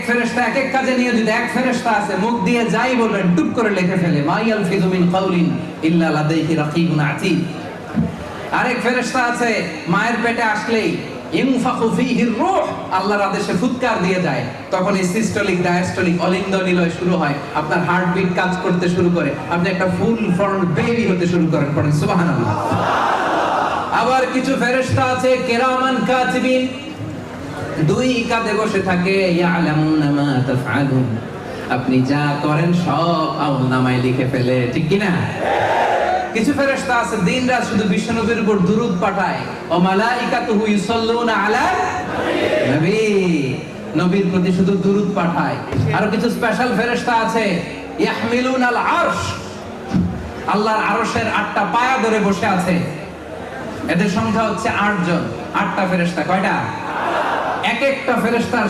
ফেরেশতা এক এক কাজে নিয়োজিত। এক ফেরেশতা আছে মুখ দিয়ে যাই বলবেন টুপ করে লিখে ফেলে, মা ইয়ালফিযু মিন কাউলিন ইল্লা লাদাইহি রাকিবুন আতীদ। আরেক ফেরেশতা আছে মায়ের পেটে আসলেই ইনফাখু ফীহির রূহ, আল্লাহর আদেশে ফুৎকার দিয়ে যায়, তখন এই সিস্টোলিক ডায়াস্টোলিক অলিন্দ নিলয় শুরু হয়, আপনার হার্টবিট কাজ করতে শুরু করে, আপনি একটা ফুল ফর্ম বেবি হতে শুরু করেন। পড়েন সুবহানাল্লাহ। আবার কিছু ফেরেশতা আছে কিরামান কাতিবিন, দুই কাঁধে বসে থাকে, ইয়ালামুনা মা তাফআলুন, আপনি যা করেন সব আমলনামায় লিখে ফেলে, ঠিক কি না? কিছু ফেরেশতা আছে দিনরাত শুধু বিশ্বনবীর উপর দুরূদ পাঠায়, ও মালাইকাতুহু ইউসাল্লুনা আলা নবী, নবীর প্রতি শুধু দুরূদ পাঠায়। আর কিছু স্পেশাল ফেরেশতা আছে ইয়াহমিলুনাল আরশ, আল্লাহর আরশের 8টা পায়া ধরে বসে আছে। এদের সংখ্যা হচ্ছে 8 জন। 8টা ফেরেশতা। কয়টা? এক একটা ফেরেশতার